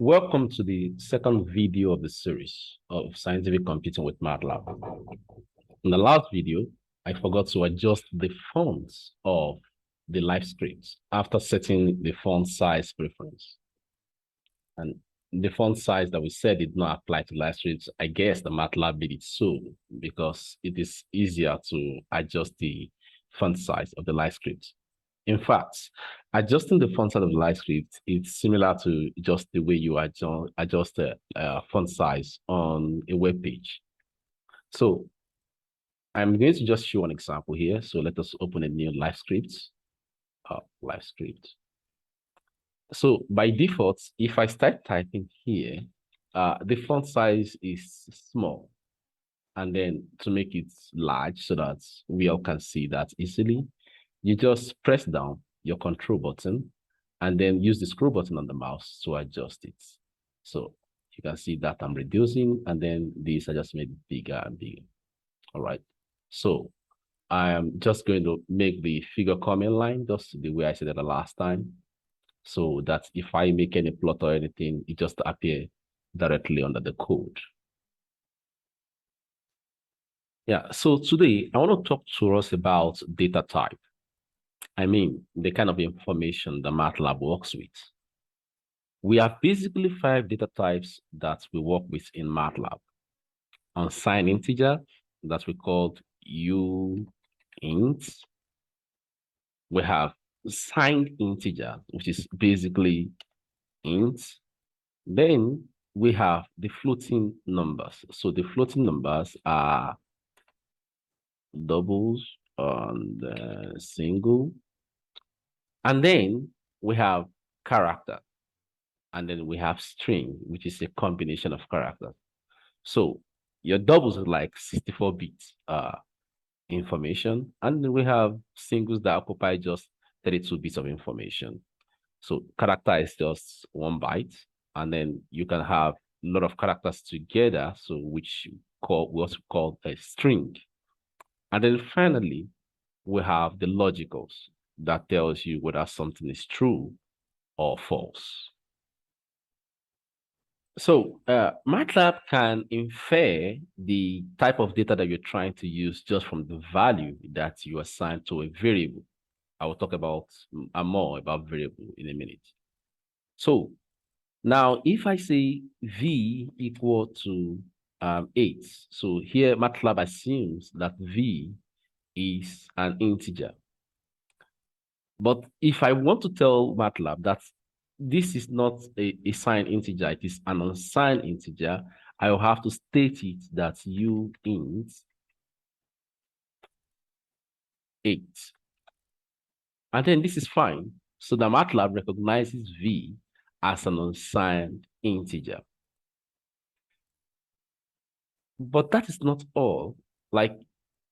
Welcome to the second video of the series of scientific computing with MATLAB. In the last video, I forgot to adjust the fonts of the livescript after setting the font size preference. And the font size that we said did not apply to livescripts. I guess the MATLAB did it so because it is easier to adjust the font size of the livescript. In fact, adjusting the font size of the livescript is similar to just the way you adjust the font size on a web page. So I'm going to just show an example here. So let us open a new livescript. So by default, if I start typing here, the font size is small. And then to make it large so that we all can see that easily, you just press down your control button and then use the scroll button on the mouse to adjust it. So you can see that I'm reducing, and then these I just made bigger and bigger. All right. So I am just going to make the figure come in line just the way I said it the last time, so that if I make any plot or anything, it just appear directly under the code. Yeah, so today I want to talk to us about data type. I mean, the kind of information the MATLAB works with. We have basically 5 data types that we work with in MATLAB. Unsigned integer, that we called uint. We have signed integer, which is basically int. Then we have the floating numbers. So the floating numbers are doubles and single. And then we have character. And then we have string, which is a combination of characters. So your doubles are like 64 bits information. And then we have singles that occupy just 32 bits of information. So character is just 1 byte. And then you can have a lot of characters together, so which we also call a string. And then finally, we have the logicals that tells you whether something is true or false. So MATLAB can infer the type of data that you're trying to use just from the value that you assign to a variable. I will talk about more about variable in a minute. So now if I say v equal to 8, so here MATLAB assumes that v is an integer. But if I want to tell MATLAB that this is not a signed integer, it is an unsigned integer, I will have to state it that uint 8. And then this is fine. So the MATLAB recognizes v as an unsigned integer. But that is not all. Like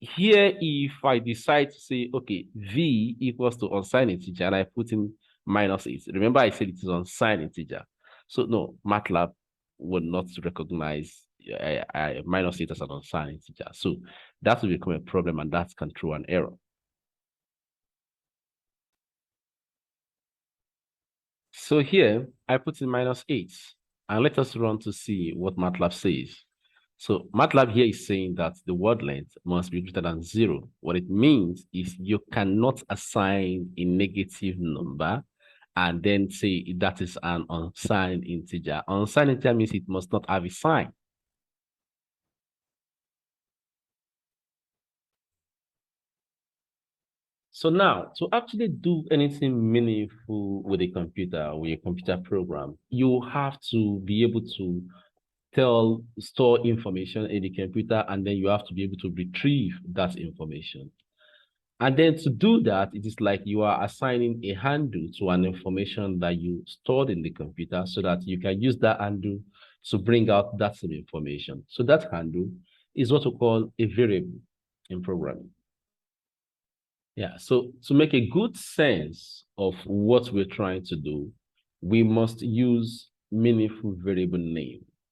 here, if I decide to say, okay, v equals to unsigned integer, and I put in -8. Remember, I said it is unsigned integer. So no, MATLAB would not recognize -8 as an unsigned integer. So that will become a problem, and that can throw an error. So here, I put in -8, and let us run to see what MATLAB says. So MATLAB here is saying that the word length must be greater than 0. What it means is you cannot assign a negative number and then say that is an unsigned integer. Unsigned integer means it must not have a sign. So now, to actually do anything meaningful with a computer, with a computer program, you have to be able to store information in the computer, and then you have to be able to retrieve that information. And then to do that, it is like you are assigning a handle to an information that you stored in the computer so that you can use that handle to bring out that same information. So that handle is what we call a variable in programming. Yeah, so to make a good sense of what we're trying to do, we must use meaningful variable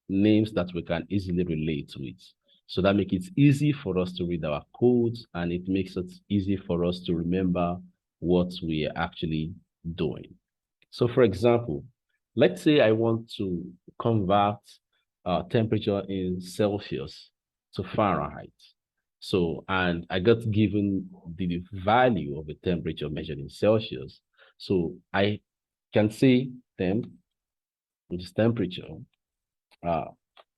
names that we can easily relate to it. So that makes it easy for us to read our codes, and it makes it easy for us to remember what we are actually doing. So for example, Let's say I want to convert temperature in Celsius to Fahrenheit. So, and I got given the value of the temperature measured in Celsius. So I can say temp, which is temperature, uh,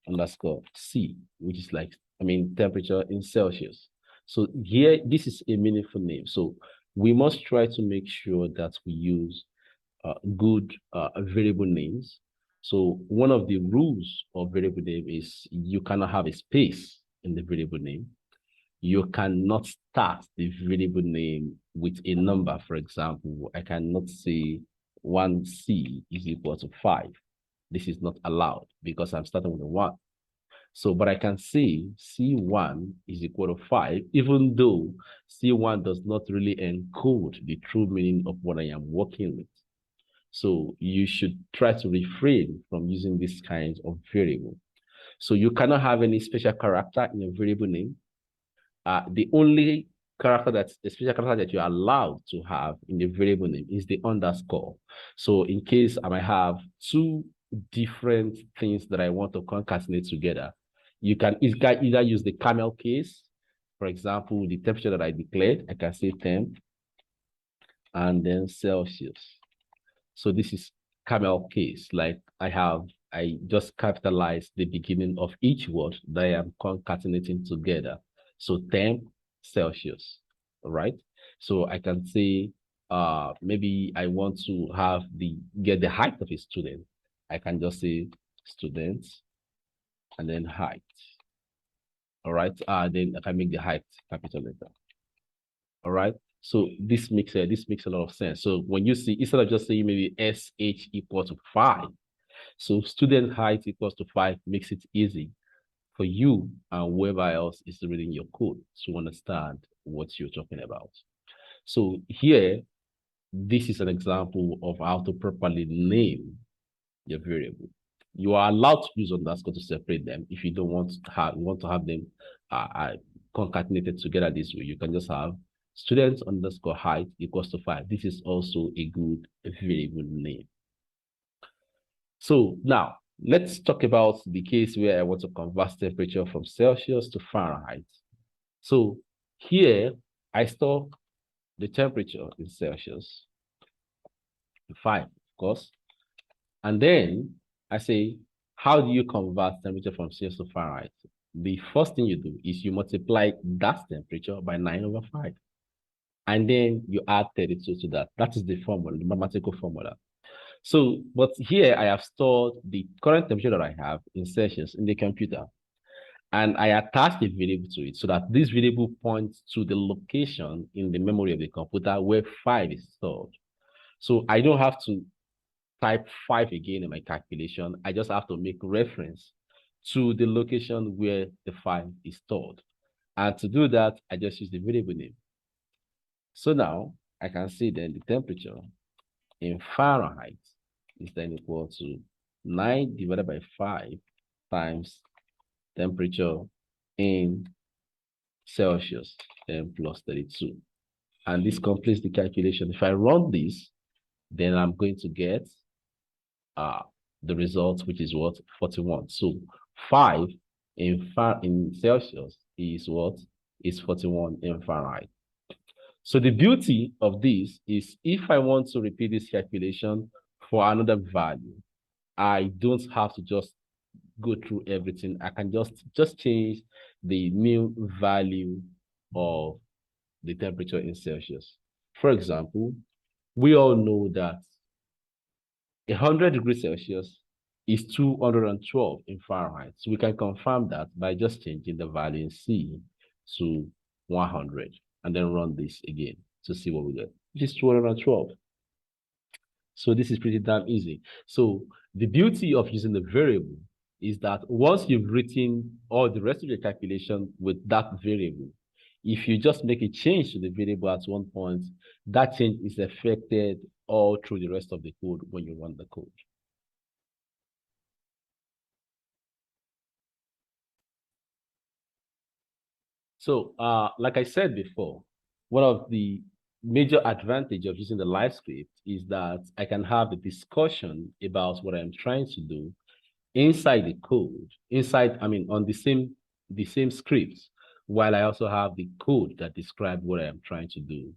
underscore C, which is like, I mean, temperature in Celsius. So here, this is a meaningful name. So we must try to make sure that we use good variable names. So one of the rules of variable name is you cannot have a space in the variable name. You cannot start the variable name with a number. For example, I cannot say 1C is equal to 5. This is not allowed because I'm starting with a 1. So, but I can say C1 is equal to 5, even though C1 does not really encode the true meaning of what I am working with. So you should try to refrain from using this kind of variable. So you cannot have any special character in a variable name. The only character that's a special character that you're allowed to have in the variable name is the underscore. So in case I might have two different things that I want to concatenate together, you can either use the camel case. For example, the temperature that I declared, I can say temp and then Celsius. So this is camel case. Like I just capitalize the beginning of each word that I am concatenating together. So temp Celsius, all right? So I can say, maybe I want to get the height of a student. I can just say student and then height, all right? Then I can make the height capital letter, all right? So this makes a lot of sense. So when you see, instead of just saying maybe SH equal to 5, so student height equals to 5 makes it easy for you and whoever else is reading your code to understand what you're talking about. So here, this is an example of how to properly name your variable. You are allowed to use underscore to separate them. If you don't want to have them concatenated together this way, you can just have students underscore height equals to 5. This is also a good variable name. So now let's talk about the case where I want to convert temperature from Celsius to Fahrenheit. So here I store the temperature in Celsius, 5, of course. And then I say, how do you convert temperature from Celsius to Fahrenheit? The first thing you do is you multiply that temperature by 9/5. And then you add 32 to that. That is the formula, the mathematical formula. So, but here I have stored the current temperature that I have in Celsius in the computer. And I attach the variable to it so that this variable points to the location in the memory of the computer where 5 is stored. So I don't have to type 5 again in my calculation. I just have to make reference to the location where the 5 is stored. And to do that, I just use the variable name. So now I can see then the temperature in Fahrenheit is then equal to 9 divided by 5 times temperature in Celsius, then plus 32. And this completes the calculation. If I run this, then I'm going to get the result, which is what? 41. So 5 in Celsius is what? Is 41 in Fahrenheit. So the beauty of this is if I want to repeat this calculation for another value, I don't have to just go through everything. I can just change the new value of the temperature in Celsius. For example, we all know that 100 degrees Celsius is 212 in Fahrenheit. So we can confirm that by just changing the value in C to 100 and then run this again to see what we get, which is 212. So this is pretty damn easy. So the beauty of using the variable is that once you've written all the rest of your calculation with that variable, if you just make a change to the variable at one point, that change is affected all through the rest of the code when you run the code. So like I said before, one of the major advantage of using the live script is that I can have a discussion about what I'm trying to do inside the code, on the same script, while I also have the code that describes what I am trying to do,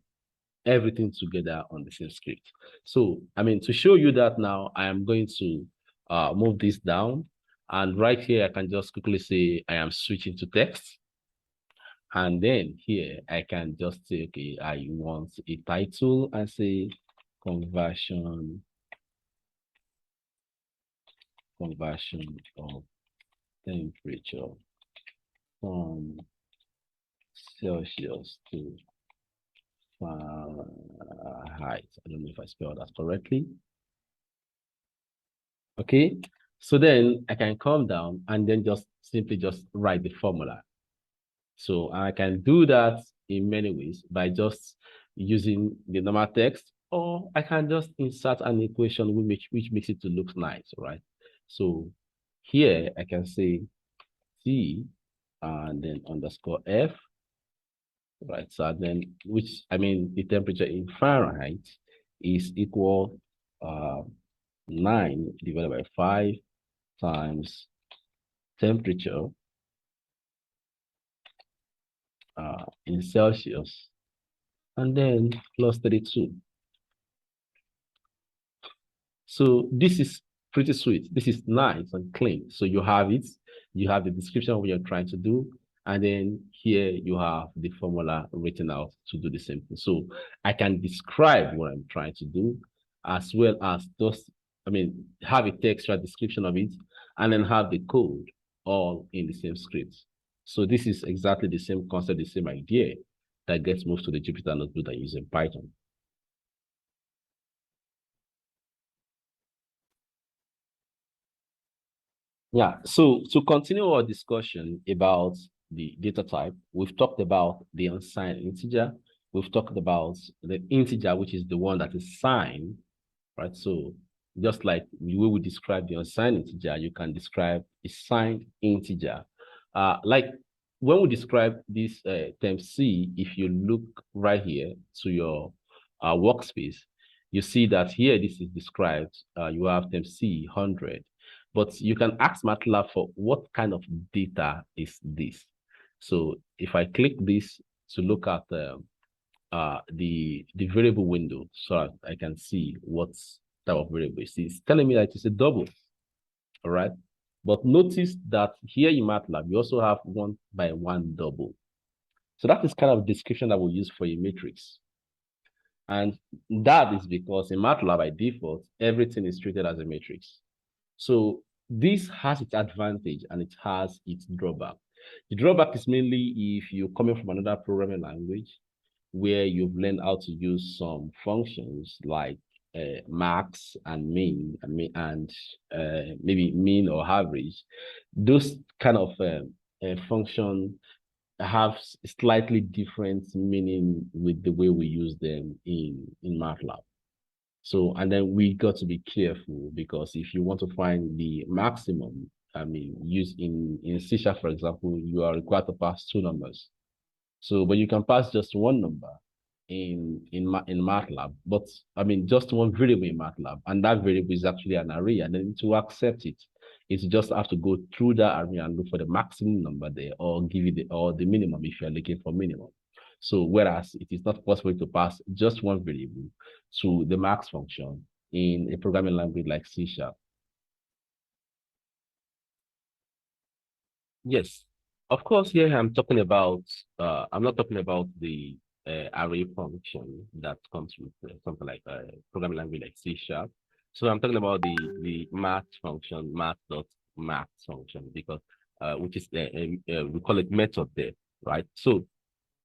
everything together on the same script. So, to show you that now, I am going to move this down. And right here, I can just quickly say I am switching to text. And then here, I can just say, okay, I want a title and say conversion of temperature from Celsius to Fahrenheit. I don't know if I spelled that correctly. Okay, so then I can come down and then just simply just write the formula. So I can do that in many ways by just using the normal text, or I can just insert an equation which makes it to look nice, right? So here I can say T and then underscore F, right? So then, the temperature in Fahrenheit is equal 9 divided by 5 times temperature in Celsius, and then plus 32. So this is pretty sweet. This is nice and clean. So you have it. You have the description of what you're trying to do. And then here you have the formula written out to do the same thing. So I can describe what I'm trying to do, as well as have a textual description of it, and then have the code all in the same script. So this is exactly the same concept, the same idea that gets moved to the Jupyter Notebook that using Python. Yeah, so to continue our discussion about the data type, we've talked about the unsigned integer. We've talked about the integer, which is the one that is signed, right? So just like the way we describe the unsigned integer, you can describe a signed integer. Like when we describe this term C, if you look right here to your workspace, you see that here this is described. You have term C 100. But you can ask MATLAB for what kind of data is this. So if I click this to look at the variable window, so I can see what type of variable it is. It's telling me that it's a double, all right? But notice that here in MATLAB, you also have 1 by 1 double. So that is kind of description that we use for a matrix. And that is because in MATLAB, by default, everything is treated as a matrix. So this has its advantage and it has its drawback. The drawback is mainly if you're coming from another programming language where you've learned how to use some functions like max and min and maybe mean or average. Those kind of function have slightly different meaning with the way we use them in MATLAB. So, and then we got to be careful because if you want to find the maximum, use in C#, for example, you are required to pass 2 numbers. So, but you can pass just 1 number in MATLAB, but just 1 variable in MATLAB, and that variable is actually an array, and then to accept it, it's just have to go through that array and look for the maximum number there, or give it the minimum if you're looking for minimum. So whereas it is not possible to pass just 1 variable to the max function in a programming language like C#. Yes, of course. Here I'm talking about. I'm not talking about the array function that comes with something like a programming language like C#. So I'm talking about the math function, math.math function, because which is we call it method there, right? So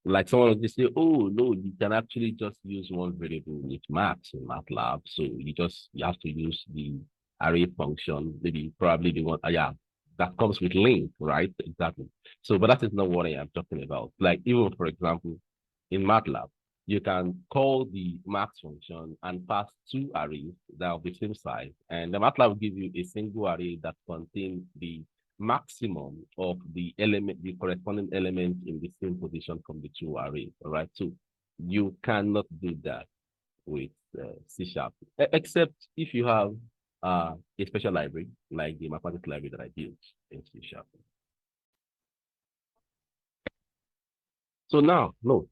like someone will just say, oh no, you can actually just use 1 variable with maths in MATLAB. So you have to use the array function, maybe probably the one, yeah, that comes with link, right? Exactly. So, but that is not what I am talking about. Like even for example, in MATLAB, you can call the max function and pass 2 arrays that are the same size, and the MATLAB will give you a single array that contains the maximum of the corresponding element in the same position from the 2 arrays. All right. So You cannot do that with C Sharp, except if you have a special library like the mathematics library that I built in C Sharp. So now note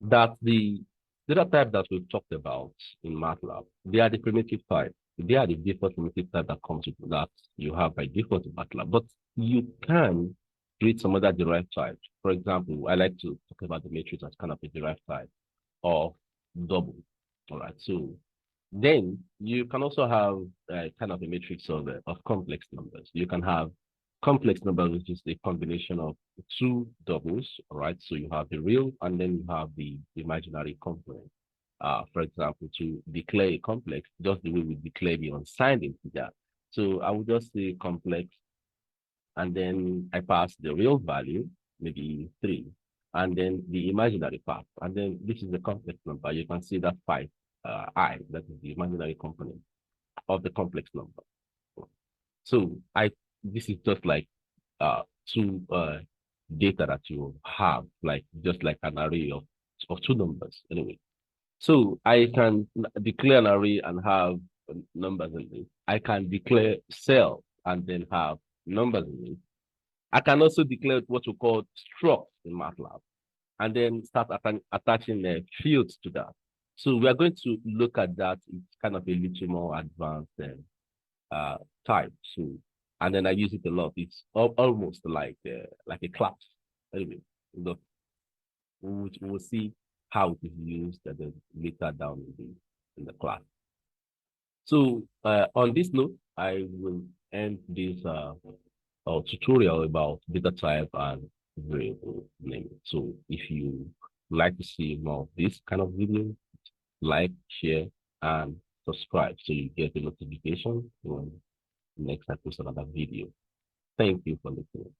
that the data type that we've talked about in MATLAB, they are the primitive type. They are the default primitive type that comes with that you have by default in MATLAB. But you can create some other derived types. For example, I like to talk about the matrix as kind of a derived type of double. All right. So then you can also have kind of a matrix of complex numbers. You can have complex numbers, which is the combination of two doubles, all right? So you have the real and then you have the imaginary component. For example, to declare a complex, just the way we declare the unsigned integer. So I would just say complex, and then I pass the real value, maybe 3, and then the imaginary part. And then this is the complex number. You can see that 5, that is the imaginary component of the complex number. So this is just like two data that you have, like just like an array of two numbers anyway. So I can declare an array and have numbers in it. I can declare cell and then have numbers in it. I can also declare what we call struct in MATLAB and then start attaching fields to that. So we are going to look at that. It's kind of a little more advanced type. So, and then I use it a lot. It's almost like a class. Anyway, we'll see how it is used and then later down in the class. So on this note, I will end this tutorial about data type and variable name. So if you like to see more of this kind of video, like, share, and subscribe so you get a notification when next I post another video. Thank you for listening.